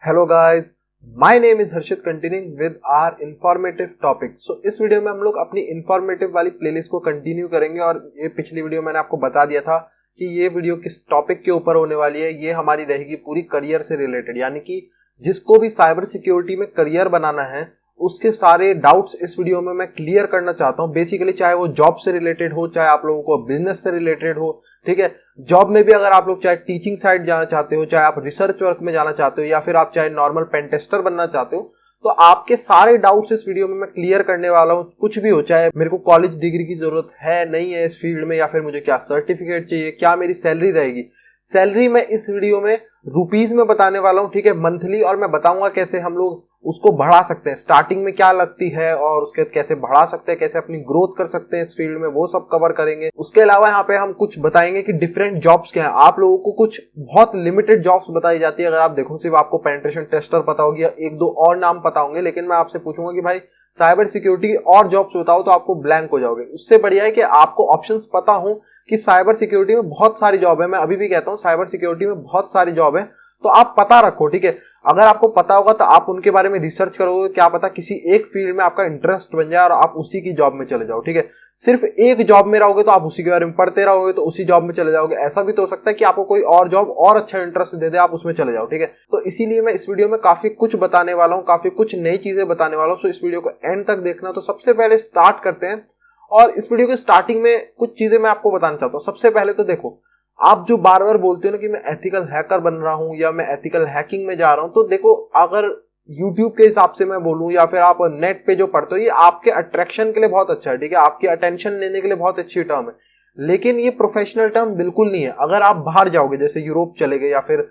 Hello guys, my name is Harshit continuing with our informative topic. So इस video में हम लोग अपनी इंफॉर्मेटिव वाली प्लेलिस्ट को कंटिन्यू करेंगे और ये पिछली वीडियो मैंने आपको बता दिया था कि ये वीडियो किस टॉपिक के ऊपर होने वाली है। ये हमारी रहेगी पूरी करियर से रिलेटेड, यानी कि जिसको भी साइबर सिक्योरिटी में करियर बनाना है उसके सारे डाउट्स इस वीडियो में मैं क्लियर करना चाहता हूँ। बेसिकली चाहे वो जॉब से रिलेटेड हो, चाहे आप लोगों को बिजनेस से रिलेटेड हो, ठीक है। जॉब में भी अगर आप लोग चाहे टीचिंग साइड जाना चाहते हो, चाहे आप रिसर्च वर्क में जाना चाहते हो, या फिर आप चाहे नॉर्मल पेन टेस्टर बनना चाहते हो, तो आपके सारे डाउट्स इस वीडियो में मैं क्लियर करने वाला हूँ। कुछ भी हो, चाहे मेरे को कॉलेज डिग्री की जरूरत है नहीं है इस फील्ड में, या फिर मुझे क्या सर्टिफिकेट चाहिए, क्या मेरी सैलरी रहेगी। सैलरी मैं इस वीडियो में रुपीज में बताने वाला हूँ, ठीक है, मंथली। और मैं बताऊंगा कैसे हम लोग उसको बढ़ा सकते हैं, स्टार्टिंग में क्या लगती है और उसके कैसे बढ़ा सकते हैं, कैसे अपनी ग्रोथ कर सकते हैं इस फील्ड में, वो सब कवर करेंगे। उसके अलावा यहाँ पे हम कुछ बताएंगे कि डिफरेंट जॉब्स क्या हैं। आप लोगों को कुछ बहुत लिमिटेड जॉब्स बताई जाती है। अगर आप देखो सिर्फ आपको पेनिट्रेशन टेस्टर पता होगी या एक दो और नाम पता होंगे, लेकिन मैं आपसे पूछूंगा कि भाई साइबर सिक्योरिटी की और जॉब्स बताओ, तो आपको ब्लैंक हो जाओगे। उससे बढ़िया है कि आपको ऑप्शंस पता हो कि साइबर सिक्योरिटी में बहुत सारी जॉब है। मैं अभी भी कहता हूँ साइबर सिक्योरिटी में बहुत सारी जॉब है, तो आप पता रखो, ठीक है। अगर आपको पता होगा तो आप उनके बारे में रिसर्च करोगे, क्या पता किसी एक फील्ड में आपका इंटरेस्ट बन जाए और आप उसी की जॉब में चले जाओ, ठीक है। सिर्फ एक जॉब में रहोगे तो आप उसी के बारे में पढ़ते रहोगे तो उसी जॉब में चले जाओगे। ऐसा भी तो हो सकता है कि आपको कोई और जॉब और अच्छा इंटरेस्ट दे दे, आप उसमें चले जाओ, ठीक है। तो इसीलिए मैं इस वीडियो में काफी कुछ बताने वाला हूँ, काफी कुछ नई चीजें बताने वाला हूँ। सो इस वीडियो को एंड तक देखना। तो सबसे पहले स्टार्ट करते हैं, और इस वीडियो के स्टार्टिंग में कुछ चीजें मैं आपको बताना चाहता हूँ। सबसे पहले तो देखो, आप जो बार बार बोलते हो ना कि मैं एथिकल हैकर बन रहा हूं या मैं एथिकल हैकिंग में जा रहा हूं, तो देखो, अगर YouTube के हिसाब से मैं बोलूं या फिर आप नेट पे जो पढ़ते हो, ये आपके अट्रैक्शन के लिए बहुत अच्छा है, ठीक है, आपकी अटेंशन लेने के लिए बहुत अच्छी टर्म है, लेकिन ये प्रोफेशनल टर्म बिल्कुल नहीं है। अगर आप बाहर जाओगे, जैसे यूरोप चले गए या फिर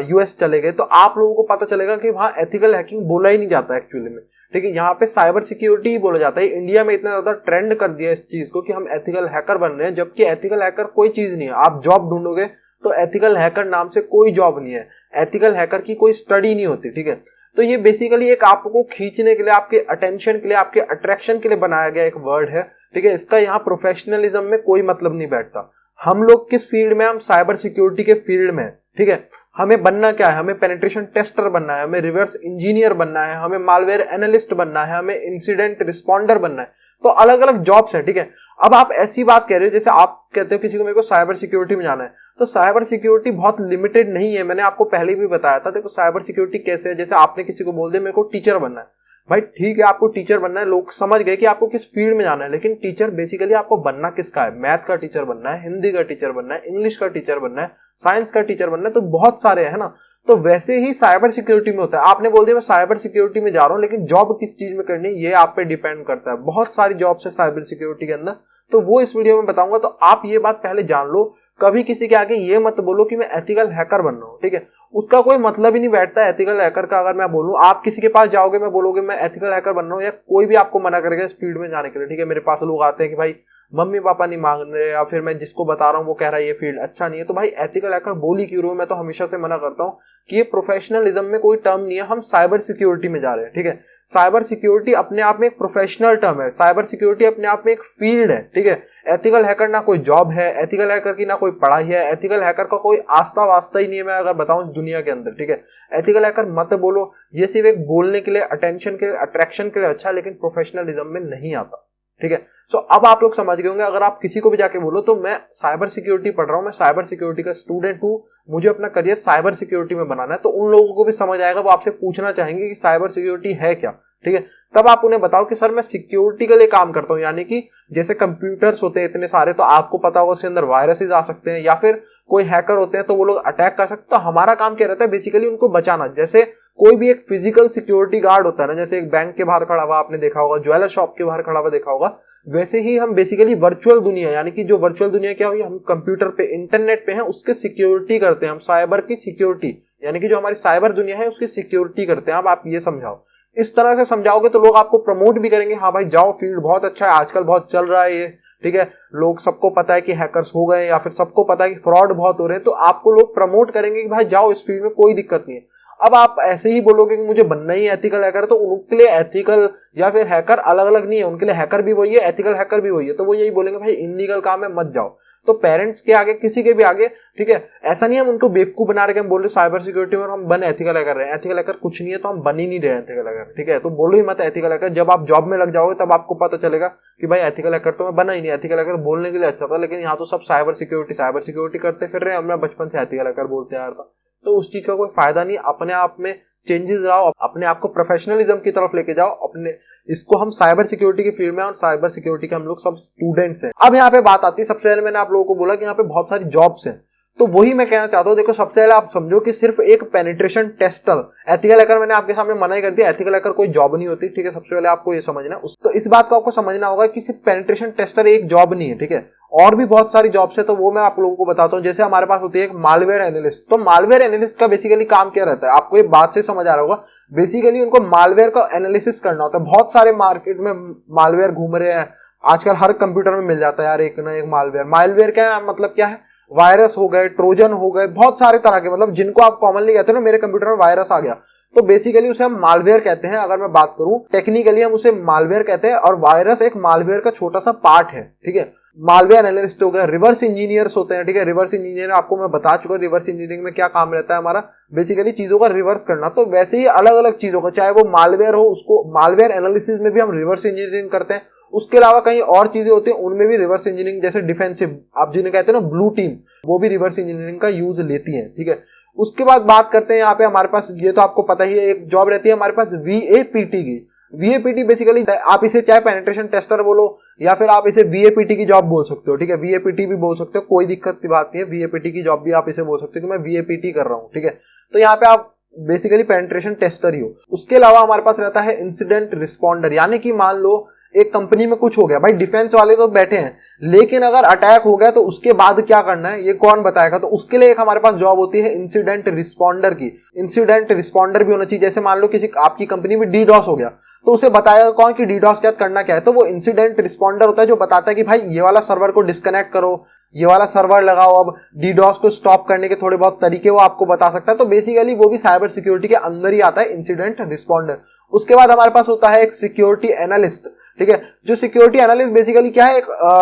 यूएस चले गए, तो आप लोगों को पता चलेगा कि वहां एथिकल हैकिंग बोला ही नहीं जाता एक्चुअली में, ठीक है। यहाँ पे साइबर सिक्योरिटी ही बोला जाता है। इंडिया में इतना ज्यादा ट्रेंड कर दिया इस चीज को कि हम एथिकल हैकर बन रहे हैं, जबकि एथिकल हैकर कोई चीज नहीं है। आप जॉब ढूंढोगे तो एथिकल हैकर नाम से कोई जॉब नहीं है, एथिकल हैकर की कोई स्टडी नहीं होती, ठीक है। तो ये बेसिकली एक आपको खींचने के लिए, आपके अटेंशन के लिए, आपके अट्रैक्शन के लिए बनाया गया एक वर्ड है, ठीक है। इसका यहाँ प्रोफेशनलिज्म में कोई मतलब नहीं बैठता। हम लोग किस फील्ड में, हम साइबर सिक्योरिटी के फील्ड में, ठीक है। हमें बनना क्या है, हमें पेनिट्रेशन टेस्टर बनना है, हमें रिवर्स इंजीनियर बनना है, हमें मालवेयर एनालिस्ट बनना है, हमें इंसिडेंट रिस्पॉन्डर बनना है। तो अलग अलग जॉब्स हैं, ठीक है। अब आप ऐसी बात कह रहे हो जैसे आप कहते हो किसी को मेरे को साइबर सिक्योरिटी में जाना है, तो साइबर सिक्योरिटी बहुत लिमिटेड नहीं है। मैंने आपको पहले भी बताया था। देखो साइबर सिक्योरिटी कैसे है, जैसे आपने किसी को बोल दिया मेरे को टीचर बनना है, भाई ठीक है, आपको टीचर बनना है, लोग समझ गए कि आपको किस फील्ड में जाना है, लेकिन टीचर बेसिकली आपको बनना किसका है? मैथ का टीचर बनना है, हिंदी का टीचर बनना है, इंग्लिश का टीचर बनना है, साइंस का टीचर बनना है, तो बहुत सारे है ना। तो वैसे ही साइबर सिक्योरिटी में होता है। आपने बोल दिया मैं साइबर सिक्योरिटी में जा रहा हूं, लेकिन जॉब किस चीज में करनी है ये आप पे डिपेंड करता है। बहुत सारी जॉब्स है साइबर सिक्योरिटी के अंदर, तो वो इस वीडियो में बताऊंगा। तो आप ये बात पहले जान लो, कभी किसी के आगे ये मत बोलो कि मैं एथिकल हैकर बन रहा हूं, ठीक है। उसका कोई मतलब ही नहीं बैठता है एथिकल हैकर का। अगर मैं बोलूं, आप किसी के पास जाओगे, मैं बोलोगे मैं एथिकल हैकर बन रहा हूं, या कोई भी आपको मना करेगा इस फील्ड में जाने के लिए, ठीक है। मेरे पास लोग आते हैं कि भाई मम्मी पापा नहीं मांग रहे, या फिर मैं जिसको बता रहा हूं वो कह रहा है ये फील्ड अच्छा नहीं है, तो भाई एथिकल हैकर बोल ही क्यों रहे हो? मैं तो हमेशा से मना करता हूं कि ये प्रोफेशनलिज्म में कोई टर्म नहीं है। हम साइबर सिक्योरिटी में जा रहे हैं, ठीक है। साइबर सिक्योरिटी अपने आप में एक प्रोफेशनल टर्म है, साइबर सिक्योरिटी अपने आप में एक फील्ड है, ठीक है। एथिकल हैकर ना कोई जॉब है, एथिकल हैकर की ना कोई पढ़ाई है, एथिकल हैकर का कोई आस्था वास्ता ही नहीं है, मैं अगर बताऊं दुनिया के अंदर, ठीक है। एथिकल हैकर मत बोलो, ये सिर्फ एक बोलने के लिए, अटेंशन के लिए, अट्रैक्शन के लिए अच्छा, लेकिन प्रोफेशनलिज्म में नहीं आता, ठीक है। सो अब आप लोग समझ गए होंगे। अगर आप किसी को भी जाके बोलो तो मैं साइबर सिक्योरिटी पढ़ रहा हूं, मैं साइबर सिक्योरिटी का स्टूडेंट हूं, मुझे अपना करियर साइबर सिक्योरिटी में बनाना है, तो उन लोगों को भी समझ आएगा। वो आपसे पूछना चाहेंगे कि साइबर सिक्योरिटी है क्या, ठीक है। तब आप उन्हें बताओ कि सर मैं सिक्योरिटी के लिए काम करता हूं, यानी कि जैसे कंप्यूटर्स होते हैं इतने सारे, तो आपको पता होगा उसके अंदर वायरसेस आ सकते हैं, या फिर कोई हैकर होते हैं तो वो लोग अटैक कर सकते हैं। तो हमारा काम क्या रहता है? बेसिकली उनको बचाना। जैसे कोई भी एक फिजिकल सिक्योरिटी गार्ड होता है ना, जैसे एक बैंक के बाहर खड़ा हुआ आपने देखा होगा, ज्वेलर शॉप के बाहर खड़ा हुआ देखा होगा, वैसे ही हम बेसिकली वर्चुअल दुनिया, यानी कि जो वर्चुअल दुनिया क्या हुई, हम कंप्यूटर पे, इंटरनेट पे हैं, उसके सिक्योरिटी करते हैं। हम साइबर की सिक्योरिटी, यानी कि जो हमारी साइबर दुनिया है उसकी सिक्योरिटी करते हैं। अब आप ये समझाओ, इस तरह से समझाओगे तो लोग आपको प्रमोट भी करेंगे। हाँ भाई जाओ, फील्ड बहुत अच्छा है, आजकल बहुत चल रहा है ये, ठीक है। लोग, सबको पता है कि हैकर्स हो गए, या फिर सबको पता है कि फ्रॉड बहुत हो रहे हैं, तो आपको लोग प्रमोट करेंगे कि भाई जाओ इस फील्ड में, कोई दिक्कत नहीं है। अब आप ऐसे ही बोलोगे कि मुझे बनना ही एथिकल हैकर, तो उनके लिए एथिकल या फिर हैकर अलग अलग नहीं है, उनके लिए हैकर भी वही है, एथिकल हैकर भी वही है। तो वो यही बोलेंगे भाई इनलीगल काम है मत जाओ। तो पेरेंट्स के आगे, किसी के भी आगे, ठीक है, ऐसा नहीं है हम उनको बेवकूफ बना रहे कि हम बोल रहे साइबर सिक्योरिटी में हम बन एथिकल हैकर रहे हैं। एथिकल हैकर कुछ नहीं है, तो हम बन ही नहीं रहे एथिकल हैकर, ठीक है। तो बोलो ही मत एथिकल हैकर। जब आप जॉब में लग जाओगे तब आपको पता चलेगा कि भाई एथिकल हैकर तो मैं बना ही नहीं। एथिकल हैकर बोलने के लिए अच्छा था, लेकिन यहाँ तो सब साइबर सिक्योरिटी करते फिर रहे हैं। मैं बचपन से एथिकल हैकर बोलते आ रहा था, तो उस चीज का कोई फायदा नहीं। अपने आप में चेंजेस लाओ, अपने आप को प्रोफेशनलिज्म की तरफ लेके जाओ अपने। इसको हम साइबर सिक्योरिटी की फील्ड में, और साइबर सिक्योरिटी के हम लोग सब स्टूडेंट्स हैं। अब यहाँ पे बात आती है, सबसे पहले मैंने आप लोगों को बोला कि यहाँ पे बहुत सारी जॉब्स हैं, तो वही मैं कहना चाहता हूँ। देखो सबसे पहले आप समझो कि सिर्फ एक पेनिट्रेशन टेस्टर एथिकल हैकर, मैंने आपके सामने मना ही कर दिया, एथिकल हैकर कोई जॉब नहीं होती, ठीक है। सबसे पहले आपको ये समझना है, तो इस बात को आपको समझना होगा कि सिर्फ पेनिट्रेशन टेस्टर एक जॉब नहीं है, ठीक है। और भी बहुत सारी जॉब्स है, तो वो मैं आप लोगों को बताता हूँ। जैसे हमारे पास होती है एक मालवेयर एनालिस्ट। तो मालवेयर एनालिस्ट का बेसिकली काम क्या रहता है, आपको ये बात से समझ आ रहा होगा। बेसिकली उनको मालवेयर का एनालिसिस करना होता है। बहुत सारे मार्केट में मालवेयर घूम रहे हैं आजकल, हर कंप्यूटर में मिल जाता है यार एक ना एक मालवेयर। मालवेयर क्या मतलब क्या है, वायरस हो गए, ट्रोजन हो गए, बहुत सारे तरह के, मतलब जिनको आप कॉमनली कहते हो ना मेरे कंप्यूटर में वायरस आ गया, तो बेसिकली उसे हम मालवेयर कहते हैं। अगर मैं बात करूं टेक्निकली हम उसे मालवेयर कहते हैं, और वायरस एक मालवेयर का छोटा सा पार्ट है, ठीक है। मालवेयर एनालिस्ट हो गए, रिवर्स इंजीनियर्स होते हैं, ठीक है। रिवर्स इंजीनियर आपको मैं बता चुका, रिवर्स इंजीनियरिंग में क्या काम रहता है हमारा, बेसिकली चीजों का रिवर्स करना। तो वैसे ही अलग अलग चीजों का, चाहे वो मालवेयर हो, उसको मालवेयर एनालिसिस में भी हम रिवर्स इंजीनियरिंग करते हैं। उसके अलावा कहीं और चीजें होती हैं, उनमें भी रिवर्स इंजीनियरिंग, जैसे डिफेंसिव आप जिन्हें कहते हैं ना ब्लू टीम, वो भी रिवर्स इंजीनियरिंग का यूज लेती है, ठीक है। उसके बाद बात करते हैं यहाँ पे हमारे पास, ये तो आपको पता ही है, एक जॉब रहती है हमारे पास VAPT की। VAPT बेसिकली आप इसे चाहे पेनिट्रेशन टेस्टर बोलो या फिर आप इसे VAPT की जॉब बोल सकते हो, ठीक है। VAPT भी बोल सकते हो, कोई दिक्कत की बात नहीं है। VAPT की जॉब भी आप इसे बोल सकते हो कि मैं VAPT कर रहा हूँ, ठीक है। तो यहाँ पे आप बेसिकली पेनिट्रेशन टेस्टर ही हो। उसके अलावा हमारे पास रहता है इंसिडेंट रिस्पॉन्डर, यानी कि मान लो एक कंपनी में कुछ हो गया, भाई डिफेंस वाले तो बैठे हैं, लेकिन अगर अटैक हो गया तो उसके बाद क्या करना है ये कौन बताएगा। तो उसके लिए एक हमारे पास जॉब होती है इंसिडेंट रिस्पॉन्डर की। इंसिडेंट रिस्पॉन्डर भी होना चाहिए। जैसे मान लो किसी आपकी कंपनी में DDoS हो गया, तो उसे बताएगा कौन कि DDoS क्या करना क्या है। तो वो इंसिडेंट रिस्पॉन्डर होता है, जो बताता है कि भाई ये वाला सर्वर को डिस्कनेक्ट करो, ये वाला सर्वर लगाओ। अब DDoS को स्टॉप करने के थोड़े बहुत तरीके वो आपको बता सकता है। तो बेसिकली वो भी साइबर सिक्योरिटी के अंदर ही आता है, इंसिडेंट रिस्पॉन्डर। उसके बाद हमारे पास होता है एक सिक्योरिटी एनालिस्ट, ठीक है। जो सिक्योरिटी एनालिस्ट बेसिकली क्या है,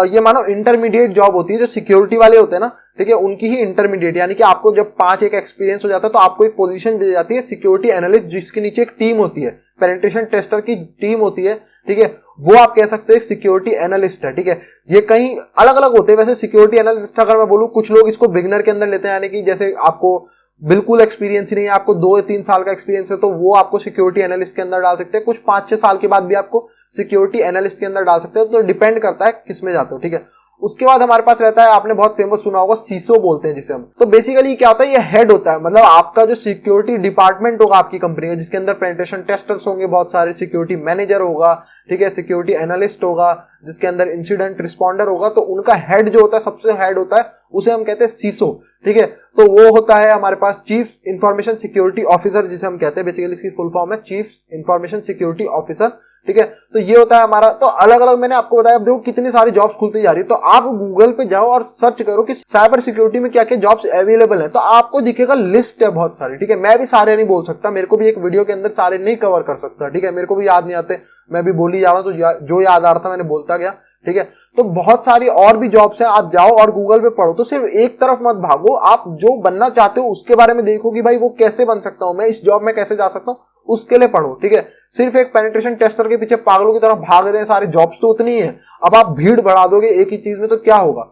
ये मानो इंटरमीडिएट जॉब होती है। जो सिक्योरिटी वाले होते हैं ना, ठीक है, उनकी ही इंटरमीडिएट, यानी कि आपको जब 5 एक एक्सपीरियंस हो जाता है तो आपको एक पोजीशन दी जाती है सिक्योरिटी एनालिस्ट, जिसके नीचे एक टीम होती है, पेनिट्रेशन टेस्टर की टीम होती है, ठीक है। वो आप कह सकते हो सिक्योरिटी एनालिस्ट है, ठीक है। ये कहीं अलग अलग होते हैं वैसे सिक्योरिटी एनालिस्ट। अगर मैं बोलूं, कुछ लोग इसको बिगिनर के अंदर लेते हैं, यानी कि जैसे आपको बिल्कुल एक्सपीरियंस ही नहीं है, आपको 2 या 3 साल का एक्सपीरियंस है, तो वो आपको सिक्योरिटी एनालिस्ट के अंदर डाल सकते हैं। कुछ 5-6 साल के बाद भी आपको सिक्योरिटी एनालिस्ट के अंदर डाल सकते हो, तो डिपेंड करता है किस में जाते हो, ठीक है। उसके बाद हमारे पास रहता है, आपने बहुत फेमस सुना होगा, सीसो बोलते हैं जिसे हम। तो बेसिकली क्या होता है, ये हेड होता है, मतलब आपका जो सिक्योरिटी डिपार्टमेंट होगा आपकी कंपनी का, जिसके अंदर पेनिट्रेशन टेस्टर्स होंगे बहुत सारे, सिक्योरिटी मैनेजर होगा, ठीक है, सिक्योरिटी एनालिस्ट होगा, जिसके अंदर इंसिडेंट रिस्पॉन्डर होगा। तो उनका हेड जो होता है, सबसे हेड होता है, उसे हम कहते हैं सीसो, ठीक है। तो वो होता है हमारे पास चीफ इंफॉर्मेशन सिक्योरिटी ऑफिसर, जिसे हम कहते हैं, बेसिकली इसकी फुल फॉर्म है चीफ इंफॉर्मेशन सिक्योरिटी ऑफिसर, ठीक है। तो ये होता है हमारा। तो अलग अलग मैंने आपको बताया, अब देखो कितनी सारी जॉब्स खुलती जा रही है। तो आप गूगल पे जाओ और सर्च करो कि साइबर सिक्योरिटी में क्या क्या जॉब्स अवेलेबल है, तो आपको दिखेगा लिस्ट है बहुत सारी, ठीक है। मैं भी सारे नहीं बोल सकता, मेरे को भी एक वीडियो के अंदर सारे नहीं कवर कर सकता, ठीक है। मेरे को भी याद नहीं आते, मैं भी बोल ही जा रहा हूं, तो जो याद आ रहा था मैंने बोलता गया, ठीक है। तो बहुत सारी और भी जॉब्स हैं, आप जाओ और गूगल पे पढ़ो। तो सिर्फ एक तरफ मत भागो, आप जो बनना चाहते हो उसके बारे में देखो कि भाई वो कैसे बन सकता हूं, मैं इस जॉब में कैसे जा सकता हूं, उसके लिए पढ़ो, ठीक है। सिर्फ एक पेनिट्रेशन टेस्टर के पीछे पागलों की तरह भाग रहे हैं सारे, जॉब्स तो उतनी है। अब आप भीड़ बढ़ा दोगे एक ही चीज में तो क्या होगा,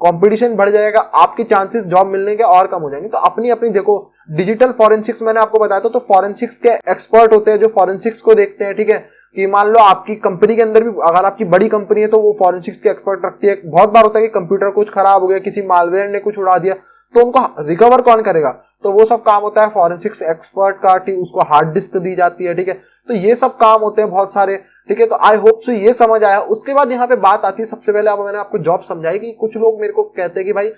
कंपटीशन बढ़ जाएगा, आपके चांसेस जॉब मिलने के और कम हो जाएंगे। तो अपनी अपनी देखो, डिजिटल फॉरेंसिक्स मैंने आपको बताया था, तो फॉरेंसिक्स के एक्सपर्ट होते हैं जो फॉरेंसिक्स को देखते हैं, ठीक है। कि मान लो आपकी कंपनी के अंदर भी अगर आपकी बड़ी कंपनी है तो वो फॉरेंसिक्स के एक्सपर्ट रखती है। बहुत बार होता है कि कंप्यूटर कुछ खराब हो गया, किसी मालवेयर ने कुछ उड़ा दिया, तो उनको रिकवर कौन करेगा, तो वो सब काम होता है फॉरेंसिक्स एक्सपर्ट का, उसको हार्ड डिस्क दी जाती है, ठीक है। तो ये सब काम होते हैं बहुत सारे, ठीक है। तो आई होप सो ये समझ आया। उसके बाद यहाँ पे बात आती है, सबसे पहले अब मैंने आपको जॉब समझाई कि कुछ लोग मेरे को कहते हैं कि भाई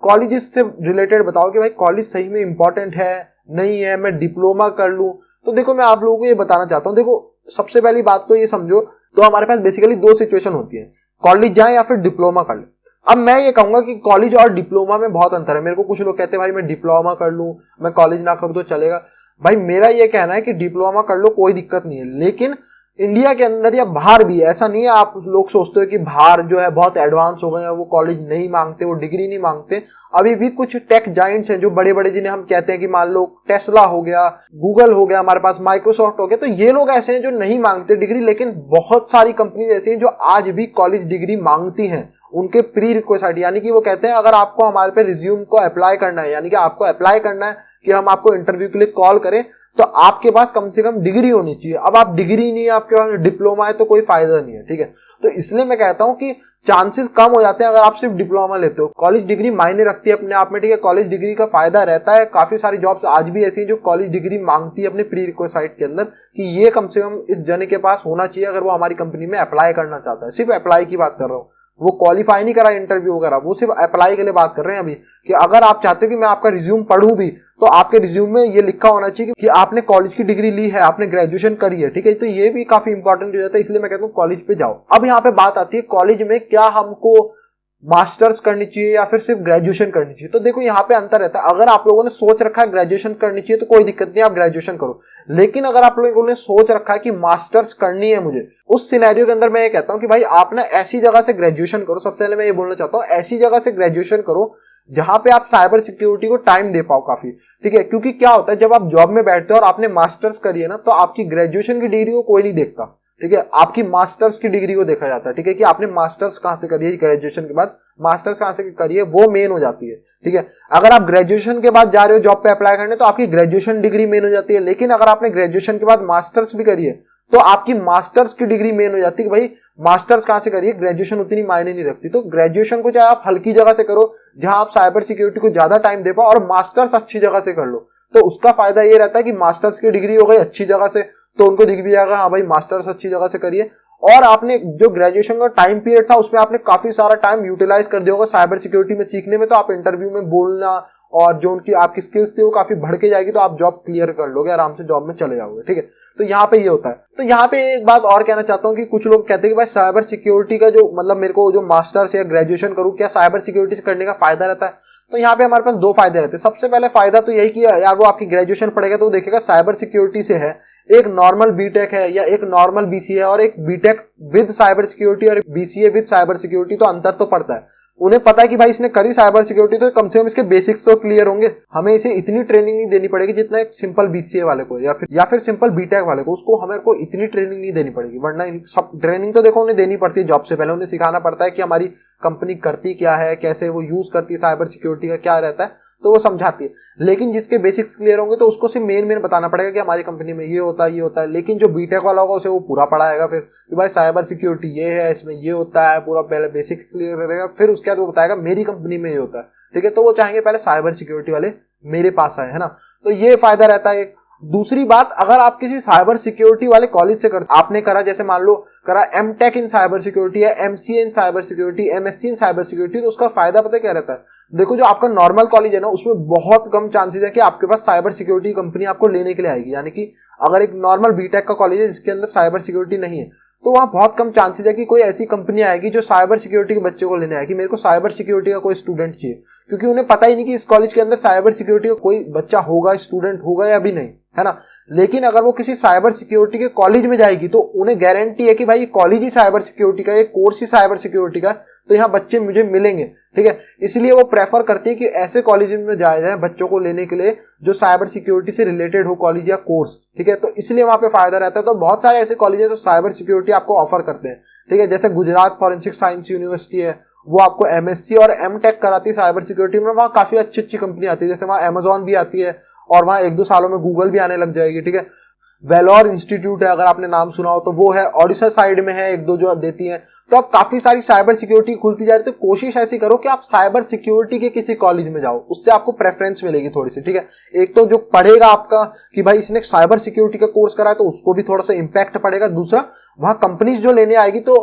कॉलेज से रिलेटेड बताओ कि भाई कॉलेज सही में इंपॉर्टेंट है नहीं है, मैं डिप्लोमा कर लूं। तो देखो मैं आप लोगों को ये बताना चाहता हूँ, देखो सबसे पहली बात तो ये समझो, तो हमारे पास बेसिकली 2 सिचुएशन होती है, कॉलेज जाए या फिर डिप्लोमा कर ले। अब मैं ये कहूंगा कि कॉलेज और डिप्लोमा में बहुत अंतर है। मेरे को कुछ लोग कहते हैं भाई मैं डिप्लोमा कर लूं, मैं कॉलेज ना करूं तो चलेगा। भाई मेरा ये कहना है कि डिप्लोमा कर लो, कोई दिक्कत नहीं है, लेकिन इंडिया के अंदर या बाहर भी ऐसा नहीं है। आप लोग सोचते हो कि बाहर जो है बहुत एडवांस हो गए हैं, वो कॉलेज नहीं मांगते, वो डिग्री नहीं मांगते। अभी भी कुछ टेक जाइंट्स हैं जो बड़े बड़े, जिन्हें हम कहते हैं कि मान लो टेस्ला हो गया, गूगल हो गया, हमारे पास माइक्रोसॉफ्ट हो गया, तो ये लोग ऐसे हैं जो नहीं मांगते डिग्री। लेकिन बहुत सारी कंपनीज ऐसी हैं जो आज भी कॉलेज डिग्री मांगती हैं उनके प्री रिक्वेस्ट, यानी कि वो कहते हैं अगर आपको हमारे पे रिज्यूम को अप्लाई करना है, यानी कि आपको अप्लाई करना है कि हम आपको इंटरव्यू के लिए कॉल करें, तो आपके पास कम से कम डिग्री होनी चाहिए। अब आप डिग्री नहीं है, आपके पास डिप्लोमा है, तो कोई फायदा नहीं है, ठीक है। तो इसलिए मैं कहता हूं कि चांसेस कम हो जाते हैं अगर आप सिर्फ डिप्लोमा लेते हो। कॉलेज डिग्री मायने रखती है अपने आप में, ठीक है। कॉलेज डिग्री का फायदा रहता है, काफी सारी जॉब्स आज भी ऐसी हैं जो कॉलेज डिग्री मांगती है अपने प्री रिक्वेस्ट के अंदर कि ये कम से कम इस जने के पास होना चाहिए अगर वो हमारी कंपनी में अप्लाई करना चाहता है। सिर्फ अप्लाई की बात कर रहा हूँ, वो क्वालिफाई नहीं करा इंटरव्यू वगैरह, वो सिर्फ अप्लाई के लिए बात कर रहे हैं अभी, कि अगर आप चाहते हो कि मैं आपका रिज्यूम पढ़ूं भी, तो आपके रिज्यूम में ये लिखा होना चाहिए कि आपने कॉलेज की डिग्री ली है, आपने ग्रेजुएशन करी है, ठीक है। तो ये भी काफी इंपॉर्टेंट हो जाता है, इसलिए मैं कहता हूँ कॉलेज पे जाओ। अब यहाँ पे बात आती है कॉलेज में क्या हमको मास्टर्स करनी चाहिए या फिर सिर्फ ग्रेजुएशन करनी चाहिए। तो देखो यहाँ पे अंतर रहता है। अगर आप लोगों ने सोच रखा है ग्रेजुएशन करनी चाहिए तो कोई दिक्कत नहीं, आप ग्रेजुएशन करो। लेकिन अगर आप लोगों ने सोच रखा है कि मास्टर्स करनी है मुझे, उस सिनेरियो के अंदर मैं ये कहता हूँ कि भाई आप ना ऐसी जगह से ग्रेजुएशन करो। सबसे पहले मैं ये बोलना चाहता हूँ, ऐसी जगह से ग्रेजुएशन करो जहां पे आप साइबर सिक्योरिटी को टाइम दे पाओ काफी, ठीक है। क्योंकि क्या होता है, जब आप जॉब में बैठते हो और आपने मास्टर्स करी है ना, तो आपकी ग्रेजुएशन की डिग्री को कोई नहीं देखता, ठीक है। आपकी मास्टर्स की डिग्री को देखा जाता है, ठीक है, कि आपने मास्टर्स कहां से करी है, ग्रेजुएशन के बाद मास्टर्स कहां से करी है, वो मेन हो जाती है, ठीक है। अगर आप ग्रेजुएशन के बाद जा रहे हो जॉब पे अप्लाई करने, तो आपकी ग्रेजुएशन डिग्री मेन हो जाती है। लेकिन अगर आपने ग्रेजुएशन के बाद मास्टर्स भी करी है, तो आपकी मास्टर्स की डिग्री मेन हो जाती है कि भाई मास्टर्स कहां से करिए, ग्रेजुएशन उतनी मायने नहीं रखती। तो ग्रेजुएशन को चाहे आप हल्की जगह से करो जहां आप साइबर सिक्योरिटी को ज्यादा टाइम दे पाओ, और मास्टर्स अच्छी जगह से कर लो, तो उसका फायदा ये रहता है कि मास्टर्स की डिग्री हो गई अच्छी जगह से, तो उनको दिख भी जाएगा हाँ भाई मास्टर्स अच्छी जगह से करिए। और आपने जो ग्रेजुएशन का टाइम पीरियड था उसमें आपने काफी सारा टाइम यूटिलाइज कर दिया होगा साइबर सिक्योरिटी में सीखने में, तो आप इंटरव्यू में बोलना और जो उनकी आपकी स्किल्स थी वो काफी बढ़ के जाएगी, तो आप जॉब क्लियर कर लोगे, आराम से जॉब में चले जाओगे, ठीक है। तो यहाँ पे ये होता है। तो यहाँ पे एक बात और कहना चाहता हूँ कि कुछ लोग कहते हैं कि भाई साइबर सिक्योरिटी का जो मतलब मेरे को जो मास्टर्स या ग्रेजुएशन करूँ, क्या साइबर सिक्योरिटी से करने का फायदा रहता है। तो यहाँ पे हमारे पास दो फायदे रहते हैं। सबसे पहले फायदा तो यही कि यार वो आपकी ग्रेजुएशन पढ़ेगा तो वो देखेगा साइबर सिक्योरिटी से है, एक नॉर्मल बीटेक है या एक नॉर्मल बीसीए और एक बीटेक विद साइबर सिक्योरिटी और बीसीए विद साइबर सिक्योरिटी, तो अंतर तो पड़ता है। उन्हें पता है कि भाई इसने करी साइबर सिक्योरिटी तो कम से कम इसके बेसिक्स तो क्लियर होंगे, हमें इसे इतनी ट्रेनिंग नहीं देनी पड़ेगी जितना एक सिंपल बीसीए वाले को या फिर सिंपल बीटेक वाले को, उसको हमें को इतनी ट्रेनिंग नहीं देनी पड़ेगी। वरना सब ट्रेनिंग तो देखो उन्हें देनी पड़ती है जॉब से पहले, उन्हें सिखाना पड़ता है कि हमारी कंपनी करती क्या है, कैसे वो यूज करती है साइबर सिक्योरिटी का क्या रहता है, तो वो समझाती है। लेकिन जिसके बेसिक्स क्लियर होंगे तो उसको सिर्फ मेन बताना पड़ेगा कि हमारी कंपनी में ये होता है ये होता है। लेकिन जो बीटेक वाला होगा उसे वो पूरा पढ़ाएगा फिर कि भाई साइबर सिक्योरिटी ये है, इसमें ये होता है, पूरा पहले बेसिक्स क्लियर करेगा, फिर उसके बाद वो बताएगा मेरी कंपनी में ये होता है, ठीक है। तो वो चाहेंगे पहले साइबर सिक्योरिटी वाले मेरे पास आए, है ना। तो ये फायदा रहता है। दूसरी बात, अगर आप किसी साइबर सिक्योरिटी वाले कॉलेज से आपने करा, जैसे मान लो करा एमटेक इन साइबर सिक्योरिटी या MCA in cyber security, MSc in cyber security, तो उसका फायदा पता है क्या रहता है। देखो जो आपका नॉर्मल कॉलेज है ना, उसमें बहुत कम चांसेस है कि आपके पास साइबर सिक्योरिटी कंपनी आपको लेने के लिए आएगी। यानी कि अगर एक नॉर्मल बीटेक का कॉलेज है जिसके अंदर साइबर सिक्योरिटी नहीं है, तो वहां बहुत कम चांसेस है कि कोई ऐसी कंपनी आएगी जो साइबर सिक्योरिटी के बच्चे को लेने आएगी, मेरे को साइबर सिक्योरिटी का कोई स्टूडेंट चाहिए, क्योंकि उन्हें पता ही नहीं कि इस कॉलेज के अंदर साइबर सिक्योरिटी का कोई बच्चा होगा, स्टूडेंट होगा या भी नहीं, है ना। लेकिन अगर वो किसी साइबर सिक्योरिटी के कॉलेज में जाएगी तो उन्हें गारंटी है कि भाई कॉलेज ही साइबर सिक्योरिटी का, ये कोर्स ही साइबर सिक्योरिटी का, तो यहाँ बच्चे मुझे मिलेंगे, ठीक है। इसलिए वो प्रेफर करती है कि ऐसे कॉलेज में जाया जाए बच्चों को लेने के लिए जो साइबर सिक्योरिटी से रिलेटेड हो कॉलेज या कोर्स, ठीक है। तो इसलिए वहां पे फायदा रहता है। तो बहुत सारे ऐसे कॉलेज है जो साइबर सिक्योरिटी आपको ऑफर करते हैं, ठीक है। जैसे गुजरात फॉरेंसिक साइंस यूनिवर्सिटी है, वो आपको एमएससी और एमटेक कराती है साइबर सिक्योरिटी में। वहां काफी अच्छी अच्छी कंपनी आती है, जैसे वहां अमेजॉन भी आती है और वहां 1-2 सालों में गूगल भी आने लग जाएगी, ठीक है। वेलोर इंस्टीट्यूट है, अगर आपने नाम सुना हो तो वो है, ओडिशा साइड में है 1-2 जो देती है। तो अब काफी सारी साइबर सिक्योरिटी खुलती जा रही है। तो कोशिश ऐसी करो कि आप साइबर सिक्योरिटी के किसी कॉलेज में जाओ, उससे आपको प्रेफरेंस मिलेगी थोड़ी सी, ठीक है। एक तो जो पढ़ेगा आपका कि भाई इसने साइबर सिक्योरिटी का कोर्स करा है तो उसको भी थोड़ा सा इंपैक्ट पड़ेगा। दूसरा, वहां कंपनीज जो लेने आएगी तो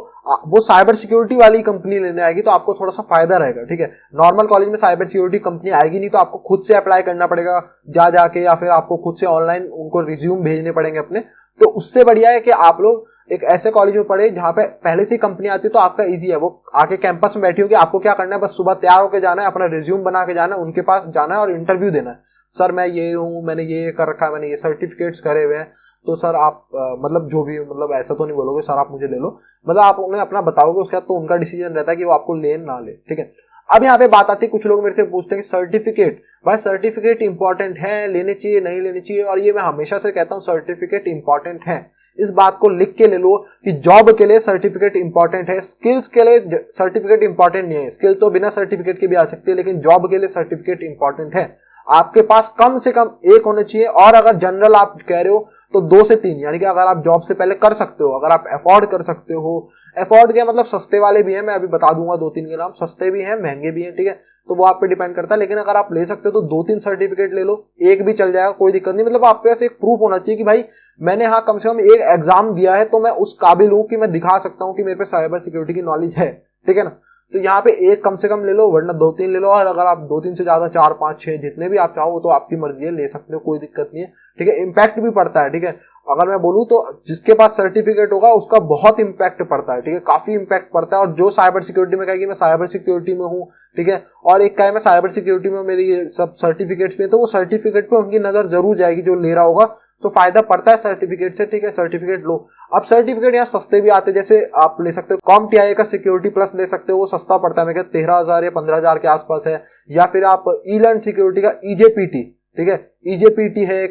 वो साइबर सिक्योरिटी वाली कंपनी लेने आएगी, तो आपको थोड़ा सा फायदा रहेगा, ठीक है। नॉर्मल कॉलेज में साइबर सिक्योरिटी कंपनी आएगी नहीं, तो आपको खुद से अप्लाई करना पड़ेगा जा जाके, या फिर आपको खुद से ऑनलाइन उनको रिज्यूम भेजने पड़ेंगे अपने। तो उससे बढ़िया है कि आप लोग एक ऐसे कॉलेज में पढ़े जहां पे पहले से ही कंपनी आती है, तो आपका इजी है। वो आके कैंपस में बैठी होगी, आपको क्या करना है, बस सुबह तैयार होकर जाना है, अपना रिज्यूम बना के जाना है, उनके पास जाना है और इंटरव्यू देना है। सर मैं ये हूँ, मैंने ये कर रखा है, मैंने ये सर्टिफिकेट्स करे हुए हैं, तो सर आप मतलब जो भी, मतलब ऐसा तो नहीं बोलोगे सर आप मुझे ले लो, मतलब आप उन्हें अपना बताओगे, उसके बाद तो उनका डिसीजन रहता है कि वो आपको ले ना ले, ठीक है। अब यहाँ पे बात आती है, कुछ लोग मेरे से पूछते हैं कि सर्टिफिकेट, भाई सर्टिफिकेट इंपॉर्टेंट है, लेने चाहिए नहीं लेने चाहिए, और ये मैं हमेशा से कहता हूँ सर्टिफिकेट इंपॉर्टेंट है। इस बात को लिख के ले लो कि जॉब के लिए सर्टिफिकेट इंपॉर्टेंट है, स्किल्स के लिए सर्टिफिकेट इंपॉर्टेंट नहीं है। स्किल तो बिना सर्टिफिकेट के भी आ सकती है, लेकिन जॉब के लिए सर्टिफिकेट इंपॉर्टेंट है। आपके पास कम से कम एक होना चाहिए, और अगर जनरल आप कह रहे हो तो 2 से 3, यानी कि अगर आप जॉब से पहले कर सकते हो, अगर आप अफोर्ड कर सकते हो, अफोर्ड क्या मतलब सस्ते वाले भी हैं, मैं अभी बता दूंगा 2-3 के नाम, सस्ते भी हैं महंगे भी हैं, ठीक है, तो वो आप पे डिपेंड करता है। लेकिन अगर आप ले सकते हो तो 2-3 सर्टिफिकेट ले लो, एक भी चल जाएगा, कोई दिक्कत नहीं। मतलब आपके पास एक प्रूफ होना चाहिए कि भाई मैंने हाँ कम से कम एक एग्जाम दिया है, तो मैं उस काबिल हूं कि मैं दिखा सकता हूं कि मेरे पे साइबर सिक्योरिटी की नॉलेज है, ठीक है ना। तो यहाँ पे एक कम से कम ले लो, वरना 2-3 ले लो, और अगर आप 2-3 से ज्यादा 4-5-6 जितने भी आप चाहो तो आपकी मर्जी है, ले सकते हो, कोई दिक्कत नहीं है, ठीक है। इम्पैक्ट भी पड़ता है, ठीक है। अगर मैं बोलूं तो जिसके पास सर्टिफिकेट होगा उसका बहुत इंपैक्ट पड़ता है, ठीक है, काफी इंपैक्ट पड़ता है। और जो साइबर सिक्योरिटी में कहेगी मैं साइबर सिक्योरिटी में हूँ, ठीक है, और एक कहे मैं साइबर सिक्योरिटी में, मेरी ये सब सर्टिफिकेट्स में, तो वो सर्टिफिकेट पे उनकी नजर जरूर जाएगी जो ले रहा होगा, तो फायदा पड़ता है सर्टिफिकेट से, ठीक है। सर्टिफिकेट लो। अब सर्टिफिकेट यहाँ सस्ते भी आते हैं, जैसे आप ले सकते हो CompTIA का सिक्योरिटी प्लस ले सकते हो, वो सस्ता पड़ता है, मैं कहता 13,000 या 15,000 के आसपास है। या फिर आप ईलर्न सिक्योरिटी का EJPT, ठीक है, EJPT है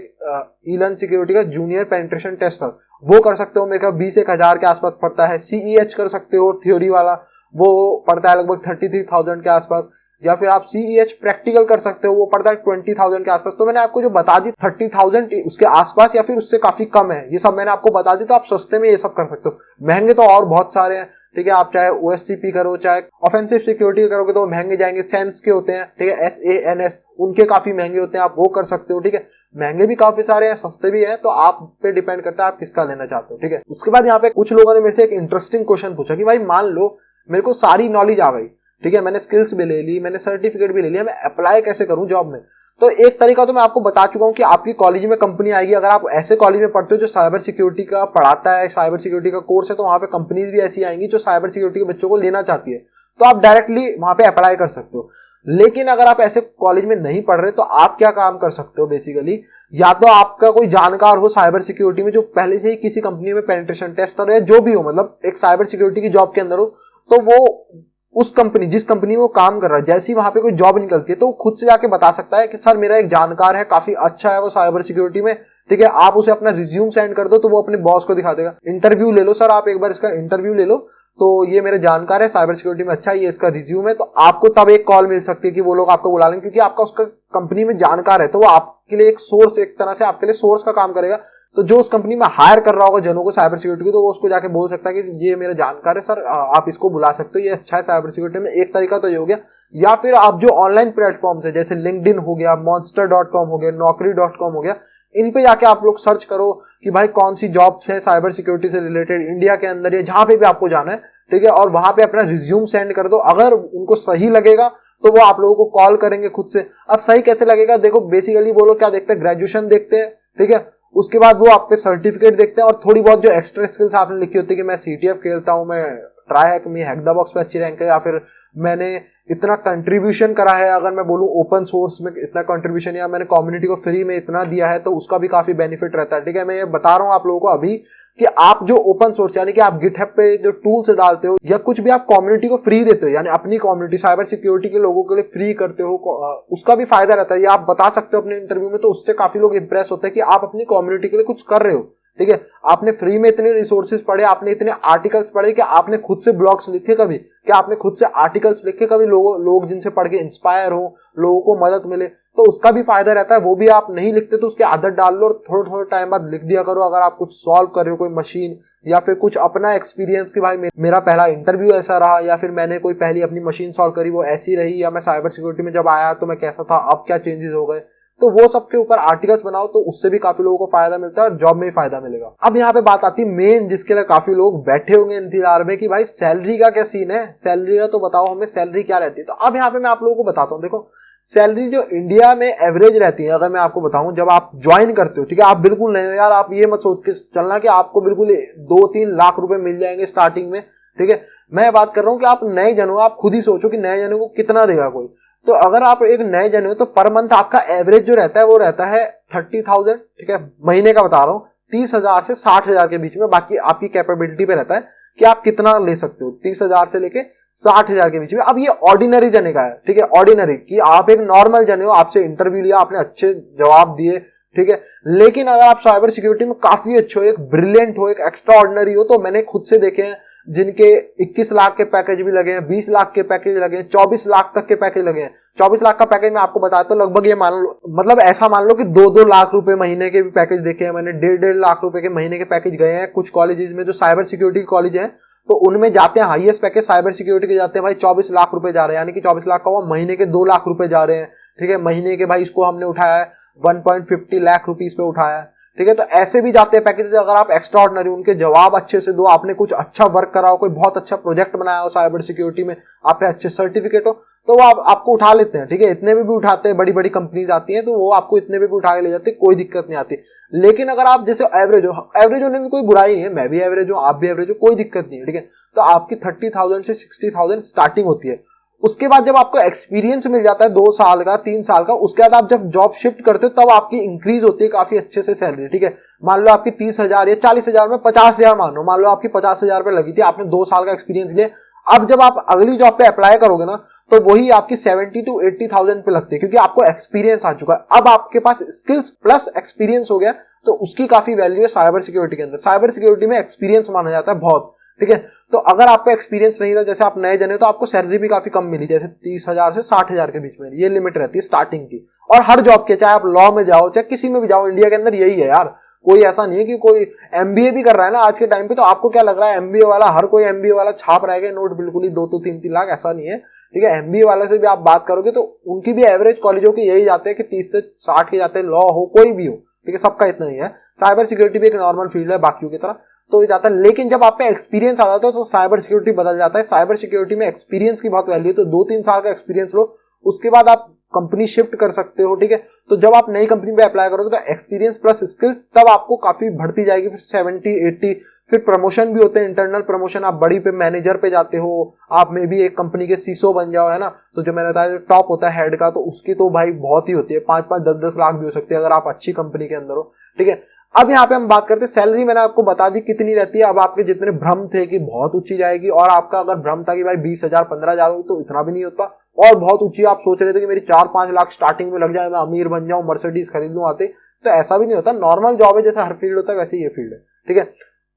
ईलर्न सिक्योरिटी का जूनियर पेनिट्रेशन टेस्टर, वो कर सकते हो, मेरे ख्याल 20,000 के आसपास पड़ता है। CEH कर सकते हो थ्योरी वाला, वो पड़ता है लगभग 33,000 के आसपास। या फिर आप CEH प्रैक्टिकल कर सकते हो, वो पड़ता है 20,000 के आसपास। तो मैंने आपको जो बता दी 30,000 उसके आसपास या फिर उससे काफी कम है, ये सब मैंने आपको बता दी, तो आप सस्ते में ये सब कर सकते हो। महंगे तो और बहुत सारे हैं, ठीक है, आप चाहे OSCP करो, चाहे ऑफेंसिव सिक्योरिटी करोगे तो महंगे जाएंगे, सेंस के होते हैं, ठीक है, SANS, उनके काफी महंगे होते हैं, आप वो कर सकते हो, ठीक है। महंगे भी काफी सारे हैं, सस्ते भी हैं, तो आप पे डिपेंड करता है आप किसका लेना चाहते हो, ठीक है। उसके बाद यहाँ पे कुछ लोगों ने मेरे से एक इंटरेस्टिंग क्वेश्चन पूछा कि भाई मान लो मेरे को सारी नॉलेज आ गई, ठीक है, मैंने स्किल्स भी ले ली, मैंने सर्टिफिकेट भी ले लिया, मैं अप्लाई कैसे करूं जॉब में। तो एक तरीका तो मैं आपको बता चुका हूं कि आपकी कॉलेज में कंपनी आएगी। अगर आप ऐसे कॉलेज में पढ़ते हो जो साइबर सिक्योरिटी का पढ़ाता है, साइबर सिक्योरिटी का कोर्स है, तो वहां पे कंपनीज भी ऐसी आएंगी जो साइबर सिक्योरिटी के बच्चों को लेना चाहती है, तो आप डायरेक्टली वहां पे अप्लाई कर सकते हो। लेकिन अगर आप ऐसे कॉलेज में नहीं पढ़ रहे तो आप क्या काम कर सकते हो बेसिकली, या तो आपका कोई जानकार हो साइबर सिक्योरिटी में जो पहले से ही किसी कंपनी में पेनिट्रेशन टेस्टर है, जो भी हो, मतलब एक साइबर सिक्योरिटी की जॉब के अंदर हो, तो वो उस कंपनी, जिस कंपनी में वो काम कर रहा है, जैसी वहां पे कोई जॉब निकलती है तो वो खुद से जाके बता सकता है कि सर मेरा एक जानकार है, काफी अच्छा है वो साइबर सिक्योरिटी में, ठीक है, आप उसे अपना रिज्यूम सेंड कर दो, तो वो अपने बॉस को दिखा देगा। इंटरव्यू ले लो सर, आप एक बार इसका इंटरव्यू ले लो, तो ये मेरे जानकार है साइबर सिक्योरिटी में, अच्छा ये इसका रिज्यूम है, तो आपको तब एक कॉल मिल सकती है कि वो लोग आपको बुला लेंगे, क्योंकि आपका उसका कंपनी में जानकार है, तो वो आपके लिए एक सोर्स, एक तरह से आपके लिए सोर्स का काम करेगा। तो जो उस कंपनी में हायर कर रहा होगा जनों को साइबर सिक्योरिटी को, तो वो उसको जाके बोल सकता है कि ये मेरा जानकार है सर, आप इसको बुला सकते हो, ये अच्छा है साइबर सिक्योरिटी में। एक तरीका तो ये हो गया। या फिर आप जो ऑनलाइन प्लेटफॉर्म्स है जैसे लिंक्डइन हो गया, monster.com हो गया, naukri.com हो गया, इन पे जाके आप लोग सर्च करो कि भाई कौन सी जॉब्स है साइबर सिक्योरिटी से रिलेटेड इंडिया के अंदर या जहां पे भी आपको जाना है, ठीक है, और वहां पे अपना रिज्यूम सेंड कर दो। अगर उनको सही लगेगा तो वो आप लोगों को कॉल करेंगे खुद से। अब सही कैसे लगेगा, देखो बेसिकली वो लोग क्या देखते हैं, ग्रेजुएशन देखते हैं, ठीक है, उसके बाद वो आप पे सर्टिफिकेट देखते हैं और थोड़ी बहुत जो एक्स्ट्रा स्किल्स आपने लिखी होती है कि मैं CTF खेलता हूं, मैं ट्राई हैक में हैक द बॉक्स पे अच्छी रैंक है, या फिर मैंने इतना कंट्रीब्यूशन करा है, अगर मैं बोलूं ओपन सोर्स में इतना कंट्रीब्यूशन, या मैंने कम्युनिटी को फ्री में इतना दिया है, तो उसका भी काफी बेनिफिट रहता है, ठीक है। मैं ये बता रहा हूं आप लोगों को अभी कि आप जो ओपन सोर्स यानी कि आप गिटहब पे जो टूल्स डालते हो या कुछ भी आप कम्युनिटी को फ्री देते हो, यानी अपनी कम्युनिटी साइबर सिक्योरिटी के लोगों के लिए फ्री करते हो, उसका भी फायदा रहता है। ये आप बता सकते हो अपने इंटरव्यू में, तो उससे काफी लोग इंप्रेस होते हैं कि आप अपनी कम्युनिटी के लिए कुछ कर रहे हो, ठीक है। आपने फ्री में इतने रिसोर्सेज पढ़े, आपने इतने आर्टिकल्स पढ़े कि आपने खुद से ब्लॉग्स लिखे कभी, कि आपने खुद से आर्टिकल्स लिखे कभी, लोग जिनसे पढ़ के इंस्पायर हो, लोगों को मदद मिले, तो उसका भी फायदा रहता है। वो भी आप नहीं लिखते तो उसकी आदत डाल लो और थोड़े थोड़े टाइम बाद लिख दिया करो। अगर आप कुछ सॉल्व कर रहे हो, कोई मशीन या फिर कुछ अपना एक्सपीरियंस कि भाई मेरा पहला इंटरव्यू ऐसा रहा, या फिर मैंने कोई पहली अपनी मशीन सॉल्व करी वो ऐसी रही, या मैं साइबर सिक्योरिटी में जब आया तो मैं कैसा था, अब क्या चेंजेस हो गए, तो वो सब के ऊपर आर्टिकल्स बनाओ, तो उससे भी काफी लोगों को फायदा मिलता है और जॉब में भी फायदा मिलेगा। अब यहाँ पे बात आती है मेन, जिसके लिए काफी लोग बैठे होंगे इंतजार में कि भाई सैलरी का क्या सीन है, सैलरी का तो बताओ हमें, सैलरी क्या रहती है। तो अब यहाँ पे मैं आप लोगों को बताता हूँ। देखो सैलरी जो इंडिया में एवरेज रहती है, अगर मैं आपको बताऊं, जब आप ज्वाइन करते हो, ठीक है, आप बिल्कुल नए हो यार, आप ये मत सोच के चलना कि आपको बिल्कुल 2-3 लाख रुपए मिल जाएंगे स्टार्टिंग में, ठीक है। मैं बात कर रहा हूं कि आप नए जन हो, आप खुद ही सोचो कि नए जनों को कितना देगा कोई। तो अगर आप एक नए जने हो तो पर मंथ आपका एवरेज जो रहता है वो रहता है 30,000, ठीक है, महीने का बता रहा हूँ, 30,000 से 60,000 के बीच में। बाकी आपकी कैपेबिलिटी पे रहता है कि आप कितना ले सकते हो, 30,000 से लेके 60,000 के बीच में। अब ये ऑर्डिनरी जने का है, ठीक है, ऑर्डिनरी कि आप एक नॉर्मल जने हो, आपसे इंटरव्यू लिया, आपने अच्छे जवाब दिए, ठीक है। लेकिन अगर आप साइबर सिक्योरिटी में काफी अच्छे हो, एक ब्रिलियंट हो, एक एक्स्ट्रा ऑर्डिनरी हो, तो मैंने खुद से देखे हैं जिनके 21 लाख के पैकेज भी लगे हैं, 20 लाख के पैकेज लगे हैं, 24 लाख तक के पैकेज लगे हैं। 24 लाख का पैकेज मैं आपको बताता हूँ, लगभग ये मान लो, मतलब ऐसा मान लो कि 2-2 लाख रुपए महीने के भी पैकेज देखे हैं मैंने, 1.5 लाख रुपए के महीने के पैकेज गए हैं कुछ कॉलेजेस में जो साइबर सिक्योरिटी कॉलेज हैं, तो उनमें जाते हैं हाईएस्ट पैकेज साइबर सिक्योरिटी के जाते हैं भाई 24 लाख रुपए जा रहे हैं, यानी कि 24 लाख का हुआ महीने के 2 लाख रुपए जा रहे हैं, ठीक है। महीने के भाई इसको हमने उठाया है 1.50 लाख रुपीस पे उठाया है, ठीक है। तो ऐसे भी जाते हैं पैकेजेस। अगर आप एक्स्ट्रा ऑर्डिनरी, उनके जवाब अच्छे से दो, आपने कुछ अच्छा वर्क करा हो, कोई बहुत अच्छा प्रोजेक्ट बनाया हो साइबर सिक्योरिटी में, आप पे अच्छे सर्टिफिकेट हो, तो वो आपको उठा लेते हैं, ठीक है। इतने में भी उठाते हैं, बड़ी बड़ी कंपनीज आती हैं तो वो आपको इतने में भी उठा के ले जाते हैं, कोई दिक्कत नहीं आती। लेकिन अगर आप जैसे एवरेज हो, एवरेज होने में कोई बुराई नहीं है, मैं भी एवरेज हूं, आप भी एवरेज हो, कोई दिक्कत नहीं है, ठीक है। तो आपकी 30,000 से 60,000 स्टार्टिंग होती है। उसके बाद जब आपको एक्सपीरियंस मिल जाता है 2 साल का, 3 साल का, उसके बाद आप जब जॉब शिफ्ट करते हो तब आपकी इंक्रीज होती है काफी अच्छे से सैलरी, ठीक है। मान लो आपकी 30,000 या 40,000 में 50,000 मान लो, मान लो आपकी 50,000 पे लगी थी, आपने 2 साल का एक्सपीरियंस लिया। अब जब आप अगली जॉब पे अप्लाई करोगे ना, तो वही आपकी 70 to 80,000 पे लगती है, क्योंकि आपको एक्सपीरियंस आ चुका है। अब आपके पास स्किल्स प्लस एक्सपीरियंस हो गया, तो उसकी काफी वैल्यू है साइबर सिक्योरिटी के अंदर। साइबर सिक्योरिटी में एक्सपीरियंस माना जाता है बहुत, ठीक है। तो अगर आपको एक्सपीरियंस नहीं था, जैसे आप नए जने, तो आपको सैलरी भी काफी कम मिली, जैसे 30,000 से 60,000 के बीच में, ये लिमिट रहती है स्टार्टिंग की। और हर जॉब के, चाहे आप लॉ में जाओ चाहे किसी में भी जाओ, इंडिया के अंदर यही है यार। कोई ऐसा नहीं है कि कोई एमबीए भी कर रहा है ना आज के टाइम पे, तो आपको क्या लग रहा है एमबीए वाला, हर कोई एमबीए वाला छाप रहेगा नोट बिल्कुल ही 2-3 लाख, ऐसा नहीं है, ठीक है। एमबीए वाले से भी आप बात करोगे तो उनकी भी एवरेज कॉलेजों की यही जाते हैं कि 30 से 60 के जाते हैं, लॉ हो कोई भी हो, ठीक है, सबका इतना ही है। साइबर सिक्योरिटी भी एक नॉर्मल फील्ड है बाकियों की तरह, तो ये जाता है। लेकिन जब आप पे एक्सपीरियंस आ जाता है तो साइबर सिक्योरिटी बदल जाता है। साइबर सिक्योरिटी में एक्सपीरियंस की बहुत वैल्यू है, तो 2-3 साल का एक्सपीरियंस लो, उसके बाद आप कंपनी शिफ्ट कर सकते हो, ठीक है। तो जब आप नई कंपनी पे अप्लाई करोगे तो एक्सपीरियंस प्लस स्किल्स, तब आपको काफी बढ़ती जाएगी, फिर 70-80, फिर प्रमोशन भी होते हैं, इंटरनल प्रमोशन, आप बड़ी पे मैनेजर पे जाते हो, आप में भी एक कंपनी के सीसो बन जाओ, है ना। तो जो मैंने बताया टॉप होता है हेड का, तो उसकी तो भाई बहुत ही होती है, 5-5, 10-10 लाख भी हो सकती है अगर आप अच्छी कंपनी के अंदर हो, ठीक है। अब यहाँ पे हम बात करते हैं सैलरी, मैंने आपको बता दी कितनी रहती है। अब आपके जितने भ्रम थे कि बहुत ऊंची जाएगी, और आपका अगर भ्रम था कि भाई 20,000 15,000 होगी, तो इतना भी नहीं होता। और बहुत ऊंची आप सोच रहे थे कि मेरी 4-5 लाख स्टार्टिंग में लग जाए, मैं अमीर बन जाऊं, मर्सिडीज खरीद लूं आते, तो ऐसा भी नहीं होता। नॉर्मल जॉब है, जैसे हर फील्ड होता है वैसे ये फील्ड है, ठीक है।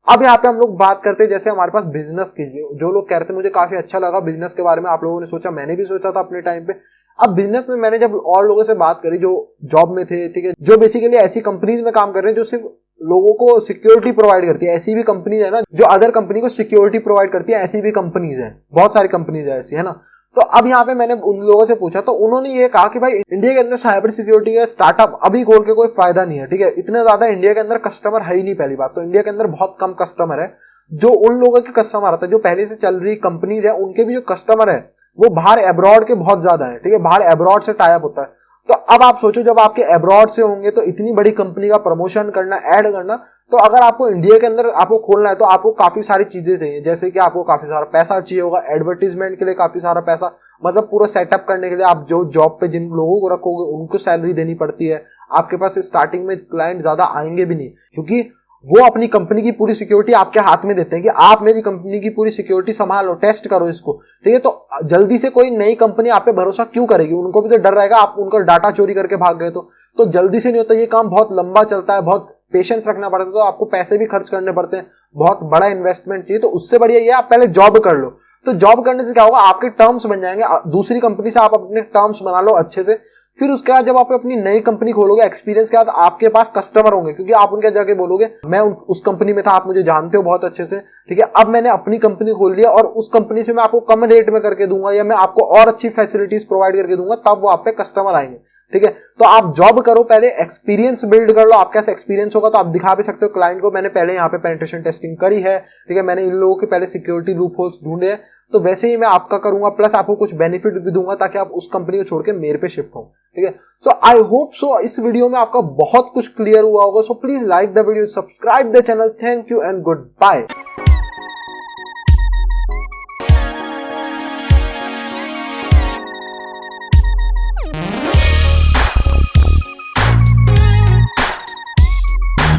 अब यहाँ पे हम लोग बात करते हैं, जैसे हमारे पास बिजनेस की, जो लोग कह रहे थे, मुझे काफी अच्छा लगा बिजनेस के बारे में आप लोगों ने सोचा, मैंने भी सोचा था अपने टाइम पे। अब बिजनेस में मैंने जब और लोगों से बात करी जो जॉब में थे, ठीक है, जो बेसिकली ऐसी कंपनीज में काम कर रहे हैं जो सिर्फ लोगों को सिक्योरिटी प्रोवाइड करती है, ऐसी भी कंपनीज है ना जो अदर कंपनी को सिक्योरिटी प्रोवाइड करती है, ऐसी भी कंपनीज है, बहुत सारी कंपनीज है ऐसी, है ना। तो अब यहाँ पे मैंने उन लोगों से पूछा, तो उन्होंने ये कहा कि भाई इंडिया के अंदर साइबर सिक्योरिटी का स्टार्टअप अभी खोल के कोई फायदा नहीं है, ठीक है। इतने ज्यादा इंडिया के अंदर कस्टमर है ही नहीं, पहली बात तो इंडिया के अंदर बहुत कम कस्टमर है। जो उन लोगों के कस्टमर आता है, जो पहले से चल रही कंपनीज है, उनके भी जो कस्टमर है वो बाहर एब्रॉड के बहुत ज्यादा है, ठीक है, बाहर एब्रॉड से टाई अप होता है। तो अब आप सोचो, जब आपके एब्रॉड से होंगे तो इतनी बड़ी कंपनी का प्रमोशन करना, ऐड करना, तो अगर आपको इंडिया के अंदर आपको खोलना है तो आपको काफी सारी चीजें चाहिए, जैसे कि आपको काफी सारा पैसा चाहिए होगा, एडवर्टीजमेंट के लिए काफी सारा पैसा, मतलब पूरा सेटअप करने के लिए आप जो जॉब पे जिन लोगों को रखोगे उनको सैलरी देनी पड़ती है। आपके पास स्टार्टिंग में क्लाइंट ज्यादा आएंगे भी नहीं, क्योंकि वो अपनी कंपनी की पूरी सिक्योरिटी आपके हाथ में देते हैं कि आप मेरी कंपनी की पूरी सिक्योरिटी संभालो, टेस्ट करो इसको, ठीक है। तो जल्दी से कोई नई कंपनी आप पे भरोसा क्यों करेगी, उनको भी तो डर रहेगा आप उनका डाटा चोरी करके भाग गए तो जल्दी से नहीं होता ये काम, बहुत लंबा चलता है, बहुत पेशेंस रखना पड़ता है, तो आपको पैसे भी खर्च करने पड़ते हैं, बहुत बड़ा इन्वेस्टमेंट चाहिए। तो उससे बढ़िया ये आप पहले जॉब कर लो। तो जॉब करने से क्या होगा, आपके टर्म्स बन जाएंगे, दूसरी कंपनी से आप अपने टर्म्स बना लो अच्छे से। फिर उसके बाद जब आप अपनी नई कंपनी खोलोगे, एक्सपीरियंस के बाद आपके पास कस्टमर होंगे, क्योंकि आप उनके जाके बोलोगे मैं उस कंपनी में था, आप मुझे जानते हो बहुत अच्छे से, ठीक है। अब मैंने अपनी कंपनी खोल लिया और उस कंपनी से मैं आपको कम रेट में करके दूंगा, या मैं आपको और अच्छी फैसिलिटीज प्रोवाइड करके दूंगा, तब वो आप पे कस्टमर आएंगे, ठीक है। तो आप जॉब करो, पहले एक्सपीरियंस बिल्ड कर लो। आपके पास एक्सपीरियंस होगा तो आप दिखा भी सकते हो क्लाइंट को, मैंने पहले यहाँ पे पेनिट्रेशन टेस्टिंग करी है, ठीक है, मैंने इन लोगों के पहले सिक्योरिटी लूप होल्स ढूंढे हैं, तो वैसे ही मैं आपका करूंगा, प्लस आपको कुछ बेनिफिट भी दूंगा ताकि आप उस कंपनी को छोड़ के मेरे पे शिफ्ट हो, ठीक है। सो आई होप सो इस वीडियो में आपका बहुत कुछ क्लियर हुआ होगा। So please like the video, subscribe the channel. Thank you and good bye.